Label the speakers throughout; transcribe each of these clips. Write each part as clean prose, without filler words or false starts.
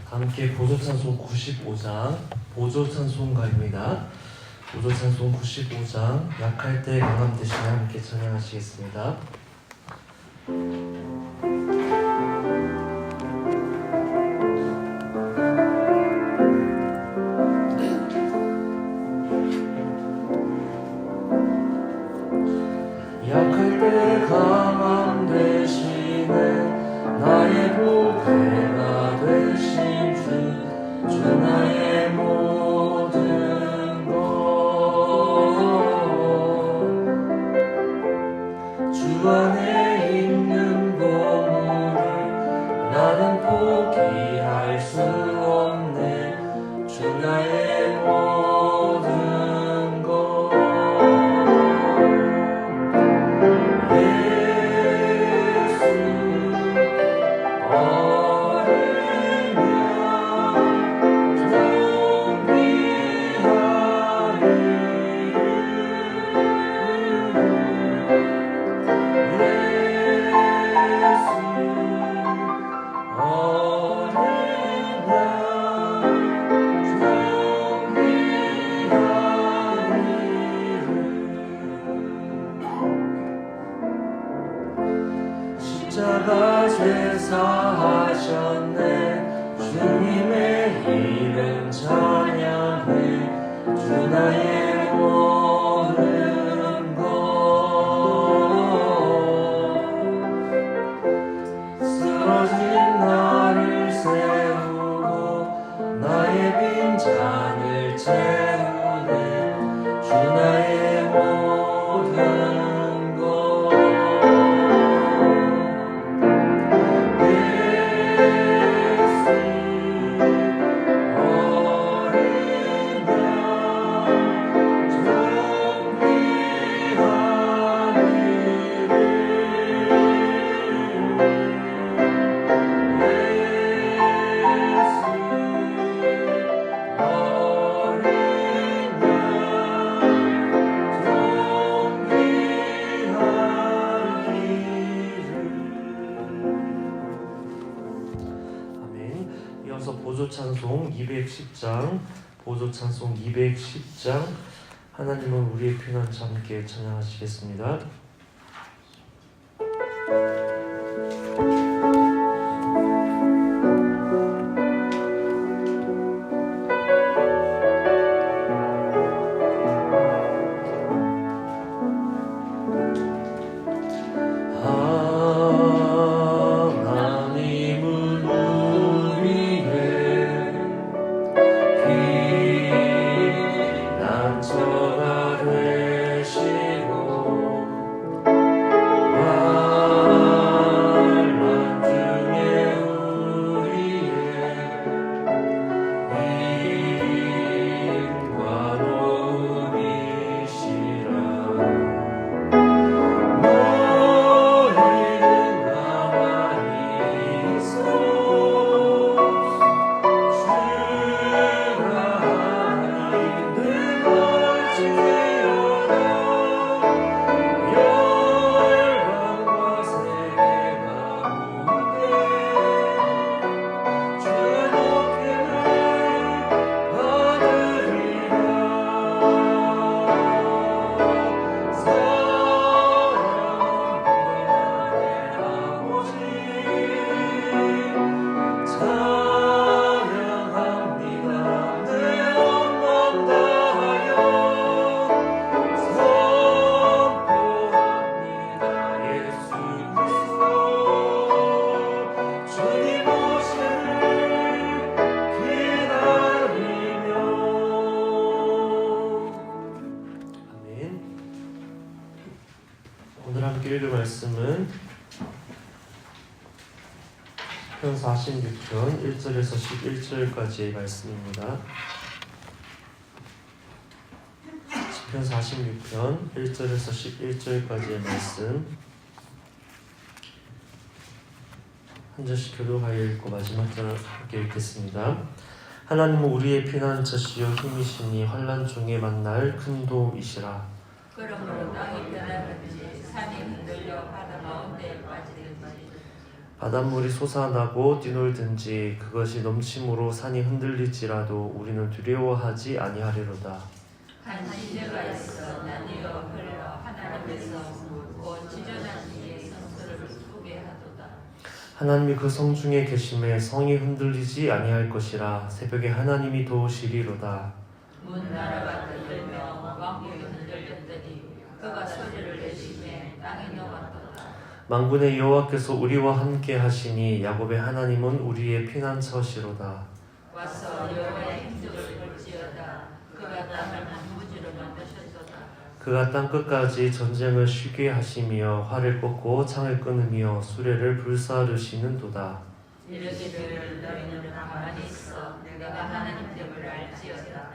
Speaker 1: 함께 보조찬송 95장 보조찬송가입니다. 보조찬송 95장 약할 때 강함 대신에 함께 찬양하시겠습니다. 약할 때 강함 대신에 나의 보배가 되신 주 나의 모든 것 주 안에 있는 보물을 나는 포기할 수 없네. 주 나의 모든 것 십자가 제사하셨네. 주님의 이름 찬양해. 주 나의 모든 것 쓰러진 나를 세우고 나의 빈잔을 채우네. 주 나의 모든 것 보조찬송 210장 보조찬송 210장 하나님은 우리의 피난처 함께 찬양하시겠습니다. 오늘 함께 읽을 말씀은 시편 46편 1절에서 11절까지의 말씀입니다. 시편 46편 1절에서 11절까지의 말씀 한 절씩 교독하여 읽고 마지막 절을 함께 읽겠습니다. 하나님은 우리의 피난처시요 힘이시니 환난 중에 만날 큰 도움이시라.
Speaker 2: 그러므로 땅이 변하든지 산이 흔들려 바다 가운데에 빠지든지
Speaker 1: 바닷물이 솟아나고 뛰놀든지 그것이 넘침으로 산이 흔들릴지라도 우리는 두려워하지 아니하리로다.
Speaker 2: 한 시대가 있어 나뉘어 흘러 하나님께서 묻고 지존한 이의 성소를 쁘게 하도다.
Speaker 1: 하나님이 그 성 중에 계심에 성이 흔들리지 아니할 것이라. 새벽에 하나님이 도우시리로다.
Speaker 2: 문 나라가 흔들며 왕국이 흔들렸더니 그가 소리를 내시매 땅이 녹았도다.
Speaker 1: 만군의 여호와께서 우리와 함께 하시니 야곱의 하나님은 우리의 피난처시로다.
Speaker 2: 와서 여호와의 행적을 볼지어다. 그가 땅을 무지로 만드셨도다.
Speaker 1: 그가 땅 끝까지 전쟁을 쉬게 하시며 활을 꺾고 창을 끊으며 수레를 불사르시는도다.
Speaker 2: 이르기를 너희는 가만히 있어 내가 하나님됨을 알지어다.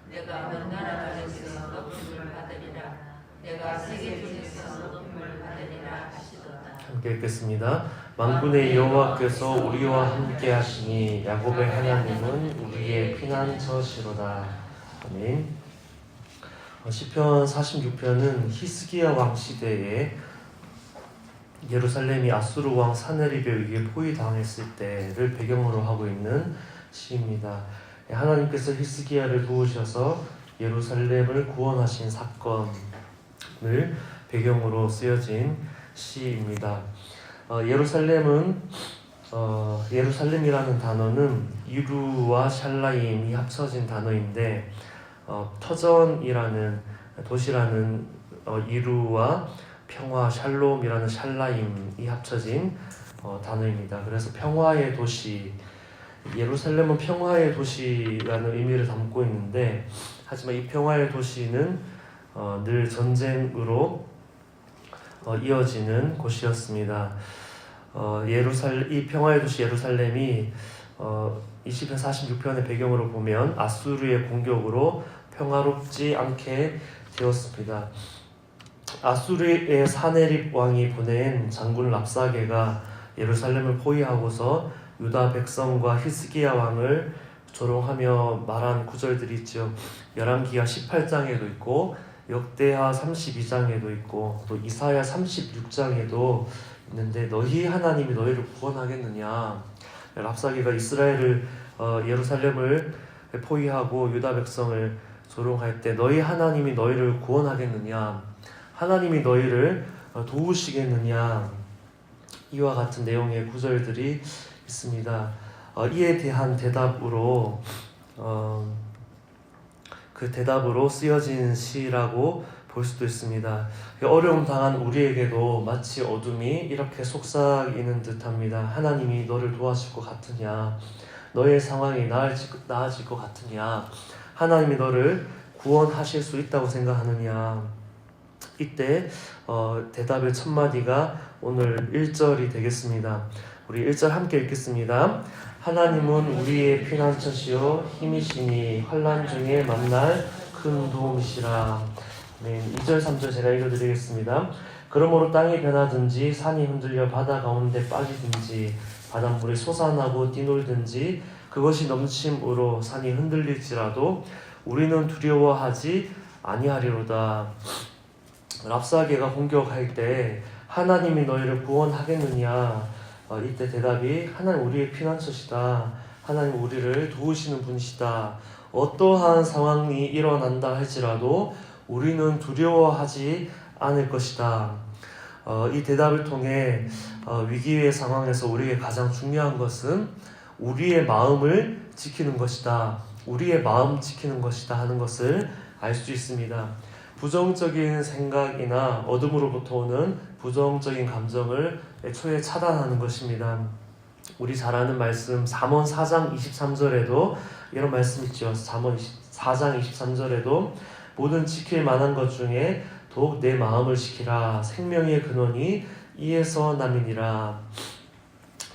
Speaker 2: 내가 온 나라에서 높임을 받으리라. 내가 세계 중에서 높임을 받으리라 하시도다.
Speaker 1: 함께 읽겠습니다. 만군의 여호와께서 우리와 함께 하시니 야곱의 하나님은 우리의 피난처시로다. 아멘. 시편 46편은 히스기야 왕 시대에 예루살렘이 아수르 왕 사네립에 의해 포위당했을 때를 배경으로 하고 있는 시입니다. 하나님께서 히스기야를 도우셔서 예루살렘을 구원하신 사건을 배경으로 쓰여진 시입니다. 예루살렘이라는 단어는 이루와 샬라임이 합쳐진 단어인데 터전이라는 도시라는 이루와 평화 샬롬이라는 샬라임이 합쳐진 단어입니다. 그래서 평화의 도시, 예루살렘은 평화의 도시라는 의미를 담고 있는데, 하지만 이 평화의 도시는 늘 전쟁으로 이어지는 곳이었습니다. 이 평화의 도시 예루살렘이 20편 46편의 배경으로 보면 아수르의 공격으로 평화롭지 않게 되었습니다. 아수르의 사네립 왕이 보낸 장군 랍사게가 예루살렘을 포위하고서 유다 백성과 히스기야 왕을 조롱하며 말한 구절들이 있죠. 열왕기하 18장에도 있고 역대하 32장에도 있고 또 이사야 36장에도 있는데, 너희 하나님이 너희를 구원하겠느냐. 랍사게가 이스라엘을 예루살렘을 포위하고 유다 백성을 조롱할 때 너희 하나님이 너희를 구원하겠느냐, 하나님이 너희를 도우시겠느냐, 이와 같은 내용의 구절들이 있습니다. 이에 대한 대답으로 그 대답으로 쓰여진 시라고 볼 수도 있습니다. 어려움 당한 우리에게도 마치 어둠이 이렇게 속삭이는 듯합니다. 하나님이 너를 도와줄 것 같으냐, 너의 상황이 나아질 것 같으냐, 하나님이 너를 구원하실 수 있다고 생각하느냐. 이때 대답의 첫 마디가 오늘 1절이 되겠습니다. 우리 1절 함께 읽겠습니다. 하나님은 우리의 피난처시요 힘이시니 환난 중에 만날 큰 도움이시라. 네, 2절 3절 제가 읽어드리겠습니다. 그러므로 땅이 변하든지 산이 흔들려 바다 가운데 빠지든지 바닷물이 솟아나고 뛰놀든지 그것이 넘침으로 산이 흔들릴지라도 우리는 두려워하지 아니하리로다. 랍사게가 공격할 때 하나님이 너희를 구원하겠느냐, 이때 대답이 하나님 우리의 피난처시다, 하나님 우리를 도우시는 분이시다, 어떠한 상황이 일어난다 할지라도 우리는 두려워하지 않을 것이다. 이 대답을 통해 위기의 상황에서 우리에게 가장 중요한 것은 우리의 마음을 지키는 것이다, 우리의 마음 지키는 것이다 하는 것을 알 수 있습니다. 부정적인 생각이나 어둠으로부터 오는 부정적인 감정을 애초에 차단하는 것입니다. 우리 잘 아는 말씀 잠언 4장 23절에도 이런 말씀 있죠. 잠언 4장 23절에도 모든 지킬 만한 것 중에 더욱 내 마음을 지키라. 생명의 근원이 이에서 남이니라.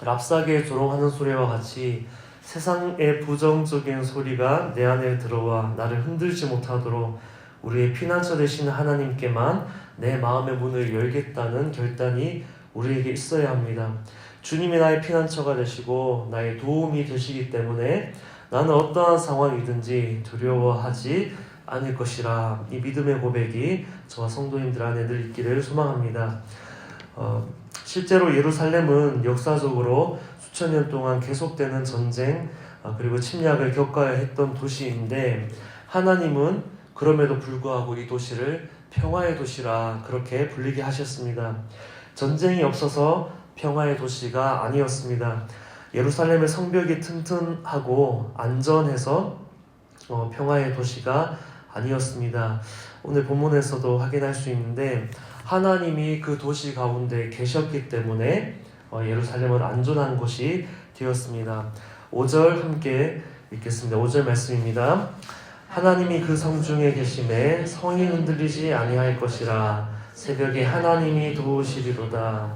Speaker 1: 랍사게 조롱하는 소리와 같이 세상의 부정적인 소리가 내 안에 들어와 나를 흔들지 못하도록 우리의 피난처 되시는 하나님께만 내 마음의 문을 열겠다는 결단이 우리에게 있어야 합니다. 주님이 나의 피난처가 되시고 나의 도움이 되시기 때문에 나는 어떠한 상황이든지 두려워하지 않을 것이라. 이 믿음의 고백이 저와 성도님들 안에 늘 있기를 소망합니다. 실제로 예루살렘은 역사적으로 수천 년 동안 계속되는 전쟁 그리고 침략을 겪어야 했던 도시인데 하나님은 그럼에도 불구하고 이 도시를 평화의 도시라 그렇게 불리게 하셨습니다. 전쟁이 없어서 평화의 도시가 아니었습니다. 예루살렘의 성벽이 튼튼하고 안전해서 평화의 도시가 아니었습니다. 오늘 본문에서도 확인할 수 있는데 하나님이 그 도시 가운데 계셨기 때문에 예루살렘은 안전한 곳이 되었습니다. 5절 함께 읽겠습니다. 5절 말씀입니다. 하나님이 그 성중에 계심에 성이 흔들리지 아니할 것이라 새벽에 하나님이 도우시리로다.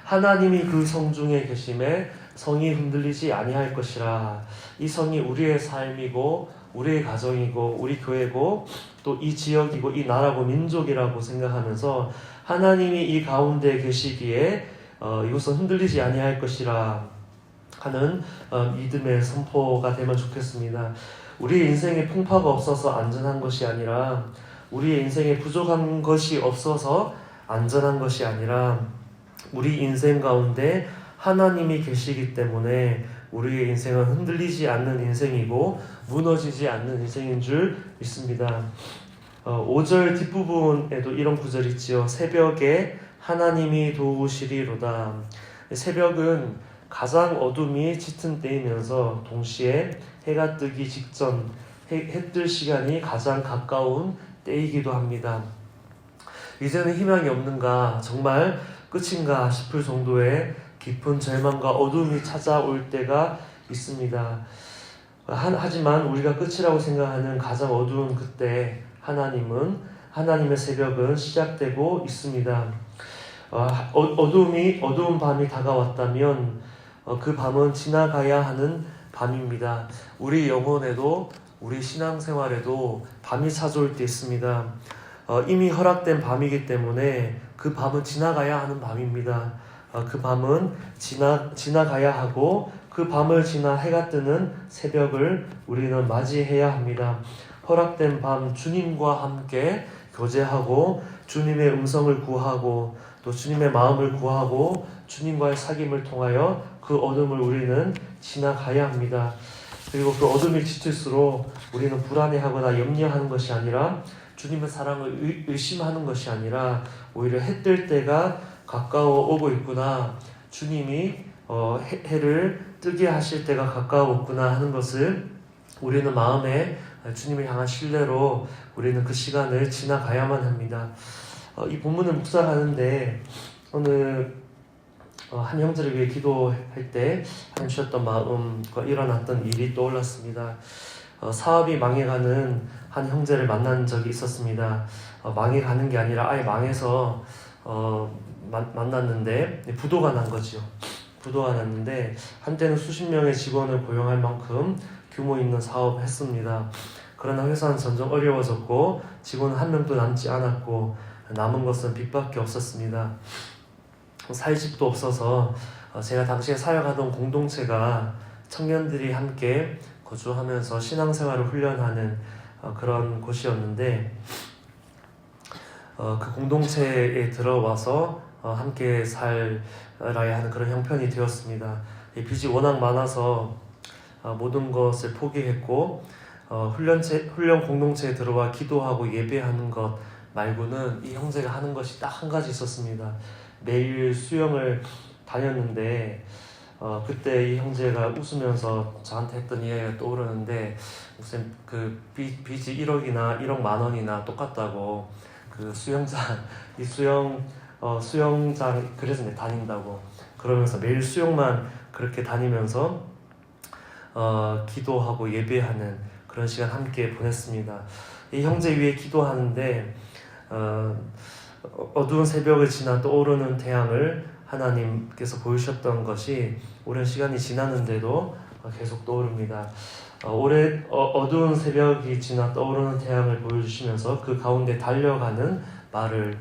Speaker 1: 하나님이 그 성중에 계심에 성이 흔들리지 아니할 것이라. 이 성이 우리의 삶이고 우리의 가정이고 우리 교회고 또 이 지역이고 이 나라고 민족이라고 생각하면서 하나님이 이 가운데 계시기에 이곳은 흔들리지 아니할 것이라 하는 믿음의 선포가 되면 좋겠습니다. 우리의 인생에 풍파가 없어서 안전한 것이 아니라 우리의 인생에 부족한 것이 없어서 안전한 것이 아니라 우리 인생 가운데 하나님이 계시기 때문에 우리의 인생은 흔들리지 않는 인생이고 무너지지 않는 인생인 줄 믿습니다. 5절 뒷부분에도 이런 구절이 있지요. 새벽에 하나님이 도우시리로다. 새벽은 가장 어둠이 짙은 때이면서 동시에 해가 뜨기 직전 해 뜰 시간이 가장 가까운 때이기도 합니다. 이제는 희망이 없는가, 정말 끝인가 싶을 정도의 깊은 절망과 어둠이 찾아올 때가 있습니다. 하지만 우리가 끝이라고 생각하는 가장 어두운 그때 하나님의 새벽은 시작되고 있습니다. 어두운 밤이 다가왔다면 그 밤은 지나가야 하는 밤입니다. 우리 영혼에도 우리 신앙생활에도 밤이 찾아올 때 있습니다. 이미 허락된 밤이기 때문에 그 밤은 지나가야 하는 밤입니다. 그 밤은 지나가야 하고 그 밤을 지나 해가 뜨는 새벽을 우리는 맞이해야 합니다. 허락된 밤 주님과 함께 교제하고 주님의 음성을 구하고 또 주님의 마음을 구하고 주님과의 사귐을 통하여 그 어둠을 우리는 지나가야 합니다. 그리고 그 어둠이 짙을수록 우리는 불안해하거나 염려하는 것이 아니라 주님의 사랑을 의심하는 것이 아니라 오히려 해 뜰 때가 가까워 오고 있구나, 주님이 해를 뜨게 하실 때가 가까웠구나 하는 것을 우리는 마음에 주님을 향한 신뢰로 우리는 그 시간을 지나가야만 합니다. 이 본문을 묵상하는데 오늘 한 형제를 위해 기도할 때 하나님 주셨던 마음과 일어났던 일이 떠올랐습니다. 사업이 망해가는 한 형제를 만난 적이 있었습니다. 망해가는 게 아니라 아예 망해서 만났는데 부도가 난 거죠. 부도가 났는데 한때는 수십 명의 직원을 고용할 만큼 규모 있는 사업을 했습니다. 그러나 회사는 점점 어려워졌고 직원은 한 명도 남지 않았고 남은 것은 빚밖에 없었습니다. 살 집도 없어서 제가 당시에 사역하던 공동체가 청년들이 함께 거주하면서 신앙생활을 훈련하는 그런 곳이었는데 그 공동체에 들어와서 함께 살아야 하는 그런 형편이 되었습니다. 빚이 워낙 많아서 모든 것을 포기했고 훈련 공동체에 들어와 기도하고 예배하는 것 말고는 이 형제가 하는 것이 딱 한 가지 있었습니다. 매일 수영을 다녔는데 그때 이 형제가 웃으면서 저한테 했던 이야기가 떠오르는데 무슨 그 빚이 1억이나 1억 만 원이나 똑같다고 그 수영장 그래서 다닌다고 그러면서 매일 수영만 그렇게 다니면서 기도하고 예배하는 그런 시간 함께 보냈습니다. 이 형제 위에 기도하는데 어두운 새벽을 지나 떠오르는 태양을 하나님께서 보이셨던 것이 오랜 시간이 지났는데도 계속 떠오릅니다. 어두운 새벽이 지나 떠오르는 태양을 보여주시면서 그 가운데 달려가는 말을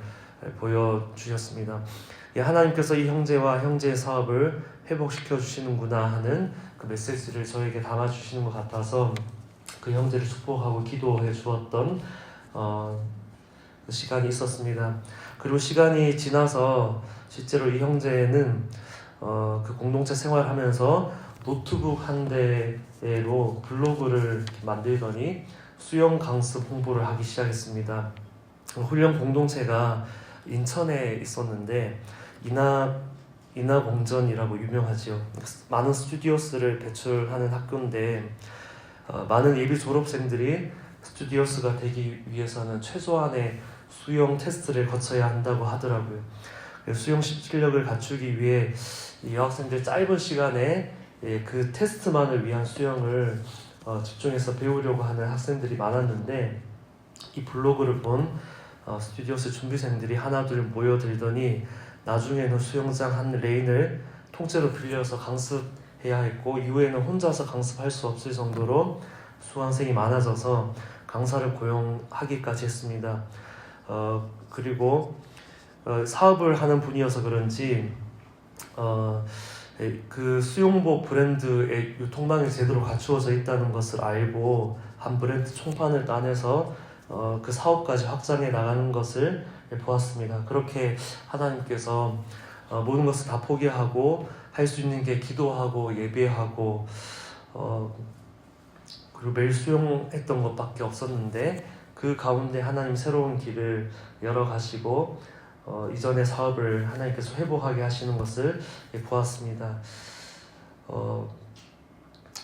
Speaker 1: 보여주셨습니다. 하나님께서 이 형제와 형제의 사업을 회복시켜 주시는구나 하는 그 메시지를 저에게 담아주시는 것 같아서 그 형제를 축복하고 기도해 주었던 시간이 있었습니다. 그리고 시간이 지나서 실제로 이 형제는 그 공동체 생활하면서 노트북 한 대로 블로그를 만들더니 수영 강습 홍보를 하기 시작했습니다. 훈련 공동체가 인천에 있었는데 인하공전이라고 유명하지요. 많은 스튜디오스를 배출하는 학교인데 많은 예비 졸업생들이 스튜디오스가 되기 위해서는 최소한의 수영 테스트를 거쳐야 한다고 하더라고요. 수영 실력을 갖추기 위해 이 여학생들 짧은 시간에 그 테스트만을 위한 수영을 집중해서 배우려고 하는 학생들이 많았는데 이 블로그를 본 스튜디오스 준비생들이 하나둘 모여들더니 나중에는 수영장 한 레인을 통째로 빌려서 강습해야 했고 이후에는 혼자서 강습할 수 없을 정도로 수강생이 많아져서 강사를 고용하기까지 했습니다. 그리고 사업을 하는 분이어서 그런지 그 수영복 브랜드의 유통망이 제대로 갖추어져 있다는 것을 알고 한 브랜드 총판을 따내서 그 사업까지 확장해 나가는 것을 보았습니다. 그렇게 하나님께서 모든 것을 다 포기하고 할 수 있는 게 기도하고 예배하고 그리고 매일 수영했던 것밖에 없었는데 그 가운데 하나님 새로운 길을 열어가시고 이전의 사업을 하나님께서 회복하게 하시는 것을 보았습니다.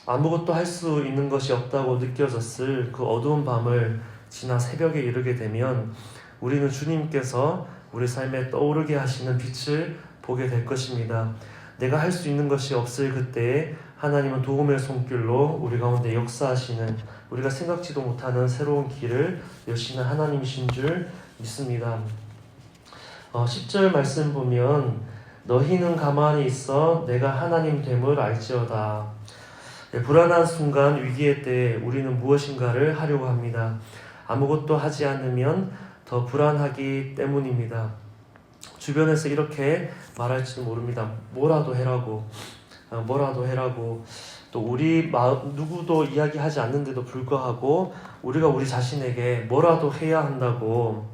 Speaker 1: 아무것도 할 수 있는 것이 없다고 느껴졌을 그 어두운 밤을 지나 새벽에 이르게 되면 우리는 주님께서 우리 삶에 떠오르게 하시는 빛을 보게 될 것입니다. 내가 할 수 있는 것이 없을 그때에 하나님은 도움의 손길로 우리 가운데 역사하시는 우리가 생각지도 못하는 새로운 길을 여시는 하나님이신 줄 믿습니다. 10절 말씀 보면 너희는 가만히 있어 내가 하나님 됨을 알지어다. 불안한 순간 위기의 때에 우리는 무엇인가를 하려고 합니다. 아무것도 하지 않으면 더 불안하기 때문입니다. 주변에서 이렇게 말할지도 모릅니다. 뭐라도 해라고 또 우리 누구도 이야기하지 않는데도 불구하고 우리가 우리 자신에게 뭐라도 해야 한다고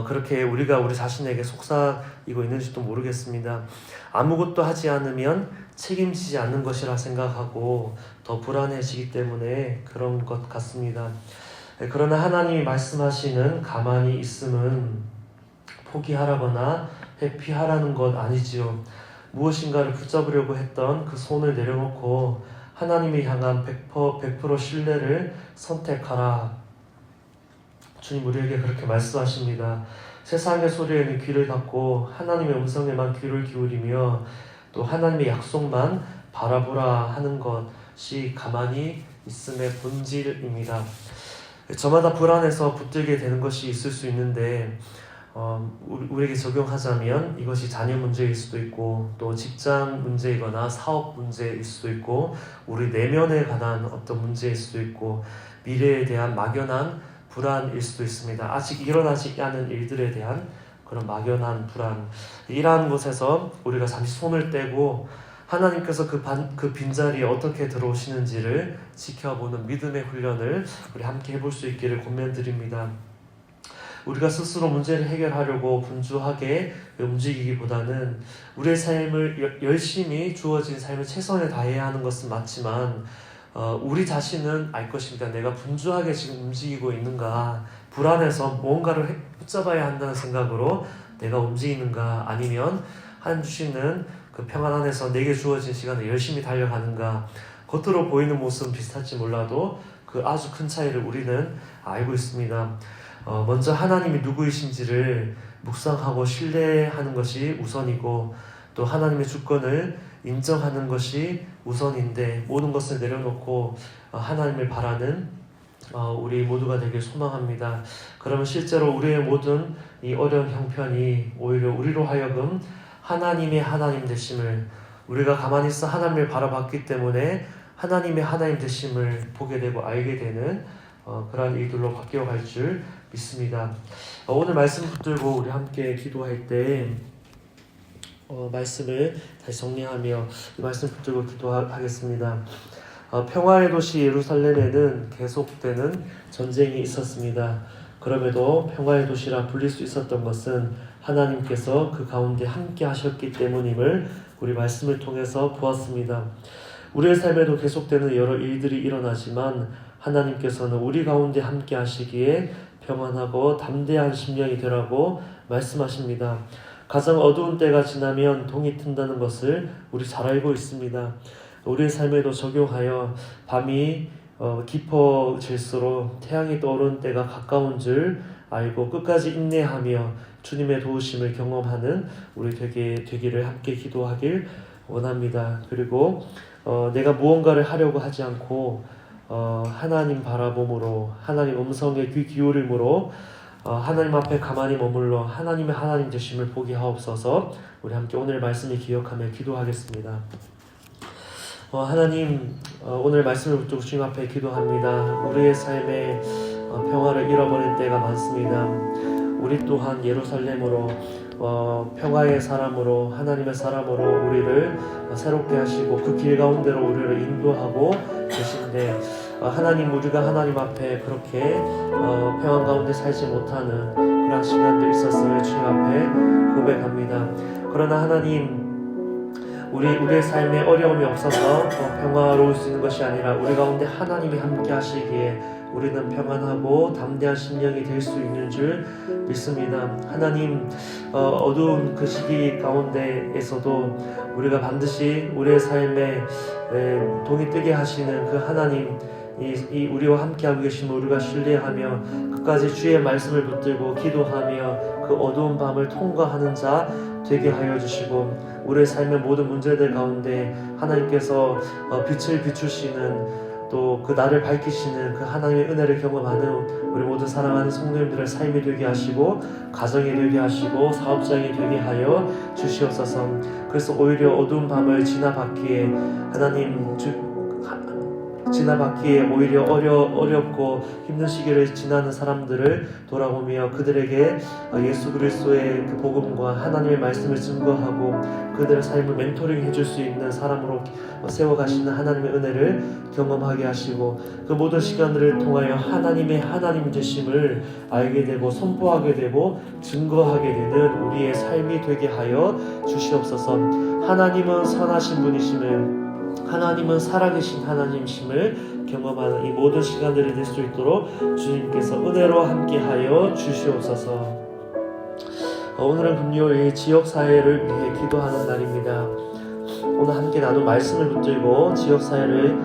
Speaker 1: 그렇게 우리가 우리 자신에게 속삭이고 있는지도 모르겠습니다. 아무것도 하지 않으면 책임지지 않는 것이라 생각하고 더 불안해지기 때문에 그런 것 같습니다. 그러나 하나님이 말씀하시는 가만히 있음은 포기하라거나 회피하라는 것 아니지요. 무엇인가를 붙잡으려고 했던 그 손을 내려놓고 하나님을 향한 100% 신뢰를 선택하라. 주님 우리에게 그렇게 말씀하십니다. 세상의 소리에는 귀를 닫고 하나님의 음성에만 귀를 기울이며 또 하나님의 약속만 바라보라 하는 것이 가만히 있음의 본질입니다. 저마다 불안해서 붙들게 되는 것이 있을 수 있는데 우리에게 적용하자면 이것이 자녀 문제일 수도 있고 또 직장 문제이거나 사업 문제일 수도 있고 우리 내면에 관한 어떤 문제일 수도 있고 미래에 대한 막연한 불안일 수도 있습니다. 아직 일어나지 않은 일들에 대한 그런 막연한 불안, 이러한 곳에서 우리가 잠시 손을 떼고 하나님께서 그 빈자리에 어떻게 들어오시는지를 지켜보는 믿음의 훈련을 우리 함께 해볼 수 있기를 권면드립니다. 우리가 스스로 문제를 해결하려고 분주하게 움직이기보다는 우리의 삶을 열심히 주어진 삶을 최선을 다해야 하는 것은 맞지만 우리 자신은 알 것입니다. 내가 분주하게 지금 움직이고 있는가, 불안해서 뭔가를 붙잡아야 한다는 생각으로 내가 움직이는가, 아니면 하나님 주시는 그 평안 안에서 내게 주어진 시간을 열심히 달려가는가. 겉으로 보이는 모습은 비슷할지 몰라도 그 아주 큰 차이를 우리는 알고 있습니다. 먼저 하나님이 누구이신지를 묵상하고 신뢰하는 것이 우선이고 또 하나님의 주권을 인정하는 것이 우선인데 모든 것을 내려놓고 하나님을 바라는 우리 모두가 되길 소망합니다. 그러면 실제로 우리의 모든 이 어려운 형편이 오히려 우리로 하여금 하나님의 하나님 되심을, 우리가 가만히 있어 하나님을 바라봤기 때문에 하나님의 하나님 되심을 보게 되고 알게 되는 그러한 일들로 바뀌어갈 줄 믿습니다. 오늘 말씀 붙들고 우리 함께 기도할 때 말씀을 다시 정리하며 이 말씀 붙들고 기도하겠습니다. 평화의 도시 예루살렘에는 계속되는 전쟁이 있었습니다. 그럼에도 평화의 도시라 불릴 수 있었던 것은 하나님께서 그 가운데 함께 하셨기 때문임을 우리 말씀을 통해서 보았습니다. 우리의 삶에도 계속되는 여러 일들이 일어나지만 하나님께서는 우리 가운데 함께 하시기에 평안하고 담대한 심령이 되라고 말씀하십니다. 가장 어두운 때가 지나면 동이 튼다는 것을 우리 잘 알고 있습니다. 우리의 삶에도 적용하여 밤이 깊어질수록 태양이 떠오르는 때가 가까운 줄 알고 끝까지 인내하며 주님의 도우심을 경험하는 우리 되기를 함께 기도하길 원합니다. 그리고 내가 무언가를 하려고 하지 않고 하나님 바라봄으로, 하나님 음성에 귀 기울임으로 하나님 앞에 가만히 머물러 하나님의 하나님 되심을 보게 하옵소서. 우리 함께 오늘 말씀을 기억하며 기도하겠습니다. 하나님, 오늘 말씀을 붙들고 주님 앞에 기도합니다. 우리의 삶에 평화를 잃어버릴 때가 많습니다. 우리 또한 예루살렘으로 평화의 사람으로, 하나님의 사람으로 우리를 새롭게 하시고 그 길 가운데로 우리를 인도하고 계신데, 하나님, 우리가 하나님 앞에 그렇게 평안 가운데 살지 못하는 그런 시간들이 있었음을 주님 앞에 고백합니다. 그러나 하나님, 우리의 삶에 어려움이 없어서 평화로울 수 있는 것이 아니라 우리 가운데 하나님이 함께 하시기에 우리는 평안하고 담대한 심령이 될 수 있는 줄 믿습니다. 하나님, 어두운 그 시기 가운데에서도 우리가 반드시 우리의 삶에 동이 뜨게 하시는 그 하나님, 이 우리와 함께하고 계심을 우리가 신뢰하며 끝까지 주의 말씀을 붙들고 기도하며 그 어두운 밤을 통과하는 자 되게 하여 주시고, 우리의 삶의 모든 문제들 가운데 하나님께서 빛을 비추시는, 또 그 나를 밝히시는 그 하나님의 은혜를 경험하는 우리 모든 사랑하는 성도님들의 삶이 되게 하시고, 가정이 되게 하시고, 사업장이 되게 하여 주시옵소서. 그래서 오히려 어두운 밤을 지나받기에 하나님 지나받기에 오히려 어렵고 힘든 시기를 지나는 사람들을 돌아보며 그들에게 예수 그리스도의 그 복음과 하나님의 말씀을 증거하고 그들의 삶을 멘토링 해줄 수 있는 사람으로 세워가시는 하나님의 은혜를 경험하게 하시고, 그 모든 시간들을 통하여 하나님의 하나님 되심을 알게 되고 선포하게 되고 증거하게 되는 우리의 삶이 되게 하여 주시옵소서. 하나님은 선하신 분이심을, 하나님은 살아계신 하나님이심을 경험하는 이 모든 시간들이 될 수 있도록 주님께서 은혜로 함께하여 주시옵소서. 오늘은 금요일 지역사회를 위해 기도하는 날입니다. 오늘 함께 나눈 말씀을 붙들고 지역사회를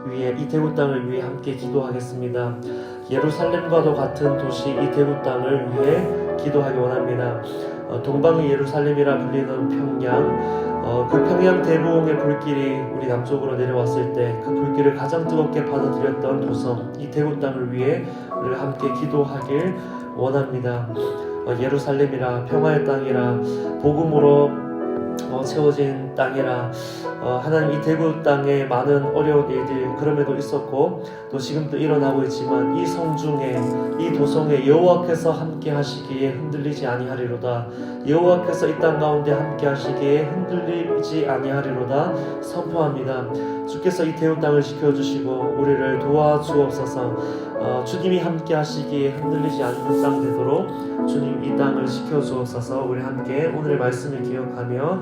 Speaker 1: 위해, 이 대구 땅을 위해 함께 기도하겠습니다. 예루살렘과도 같은 도시 이 대구 땅을 위해 기도하기 원합니다. 동방의 예루살렘이라 불리는 평양, 그 평양 대부흥의 불길이 우리 남쪽으로 내려왔을 때 그 불길을 가장 뜨겁게 받아들였던 도성 이 대구 땅을 위해 우리가 함께 기도하길 원합니다. 예루살렘이라 평화의 땅이라 복음으로 채워진 땅이라 하나님, 이 대구 땅에 많은 어려운 일들 그럼에도 있었고 또 지금도 일어나고 있지만 이 성중에, 이 도성에 여호와께서 함께 하시기에 흔들리지 아니하리로다. 여호와께서 이 땅 가운데 함께 하시기에 흔들리지 아니하리로다 선포합니다. 주께서 이 대구 땅을 지켜주시고 우리를 도와주옵소서. 주님이 함께 하시기에 흔들리지 않는 땅 되도록 주님 이 땅을 지켜주옵소서. 우리 함께 오늘의 말씀을 기억하며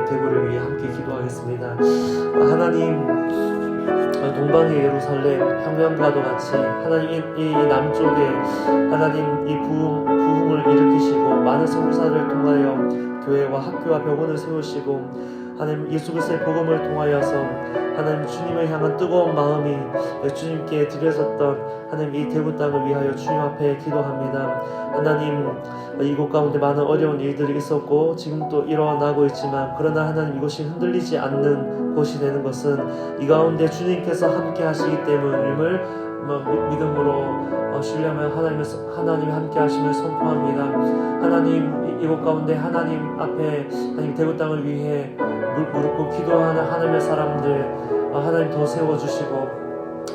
Speaker 1: 대구를 위해 함께 기도하겠습니다. 하나님, 동방의 예루살렘 평양과도 같이 하나님 이 남쪽에 하나님 이 부흥을 일으키시고 많은 선교사를 통하여 교회와 학교와 병원을 세우시고 하나님 예수 그리스도의 복음을 통하여서 하나님 주님을 향한 뜨거운 마음이 주님께 드려졌던 하나님 이 대구 땅을 위하여 주님 앞에 기도합니다. 하나님, 이곳 가운데 많은 어려운 일들이 있었고 지금도 일어나고 있지만 그러나 하나님 이곳이 흔들리지 않는 곳이 되는 것은 이 가운데 주님께서 함께 하시기 때문임을 믿음으로 신뢰하며 하나님이 함께 하심을 선포합니다. 하나님, 이곳 가운데 하나님 앞에 하나님 대구 땅을 위해 무릎 꿇고 기도하는 하나님의 사람들 하나님 더 세워주시고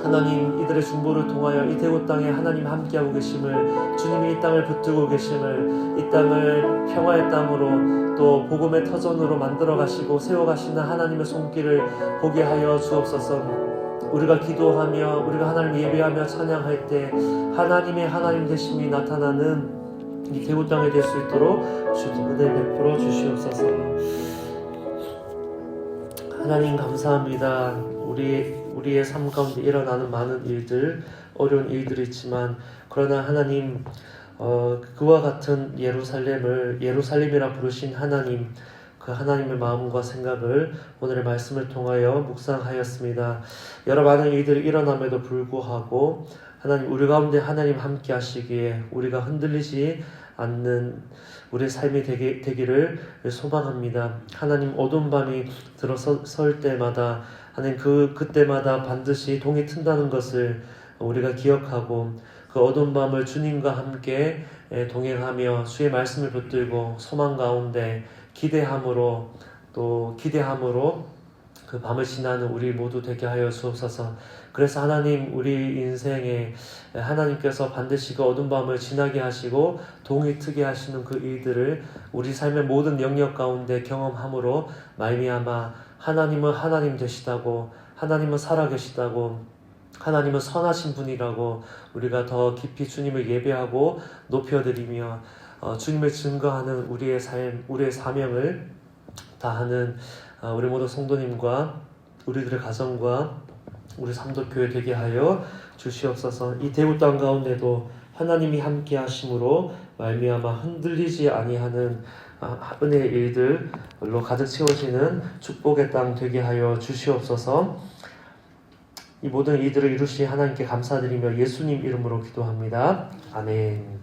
Speaker 1: 하나님 이들의 중보를 통하여 이 대구 땅에 하나님 함께하고 계심을, 주님이 이 땅을 붙들고 계심을, 이 땅을 평화의 땅으로 또 복음의 터전으로 만들어 가시고 세워 가시는 하나님의 손길을 보게 하여 주옵소서. 우리가 기도하며 우리가 하나님 예배하며 찬양할 때 하나님의 하나님 되심이 나타나는 이 대구 땅이 될 수 있도록 주도 은혜 베풀어 주시옵소서. 하나님 감사합니다. 우리의 삶 가운데 일어나는 많은 일들, 어려운 일들이 있지만 그러나 하나님 그와 같은 예루살렘이라 부르신 하나님, 그 하나님의 마음과 생각을 오늘의 말씀을 통하여 묵상하였습니다. 여러 많은 일들이 일어남에도 불구하고 하나님 우리 가운데 하나님 함께 하시기에 우리가 흔들리지 않는 우리의 삶이 되기를 소망합니다. 하나님 어두운 밤이 들어설 때마다 하나님 그때마다 반드시 동이 튼다는 것을 우리가 기억하고 그 어두운 밤을 주님과 함께 동행하며 주의 말씀을 붙들고 소망 가운데 기대함으로 그 밤을 지나는 우리 모두 되게 하여 주옵소서. 그래서 하나님 우리 인생에 하나님께서 반드시 그 어두운 밤을 지나게 하시고 동이 트게 하시는 그 일들을 우리 삶의 모든 영역 가운데 경험함으로 말미암아 하나님은 하나님 되시다고, 하나님은 살아계시다고, 하나님은 선하신 분이라고 우리가 더 깊이 주님을 예배하고 높여드리며 주님을 증거하는 우리의 삶, 우리의 사명을 다하는 우리 모든 성도님과 우리들의 가정과 우리 삼도교회 되게 하여 주시옵소서. 이 대구 땅 가운데도 하나님이 함께 하심으로 말미암아 흔들리지 아니하는 은혜의 일들로 가득 채워지는 축복의 땅 되게 하여 주시옵소서. 이 모든 일들을 이루신 하나님께 감사드리며 예수님 이름으로 기도합니다. 아멘.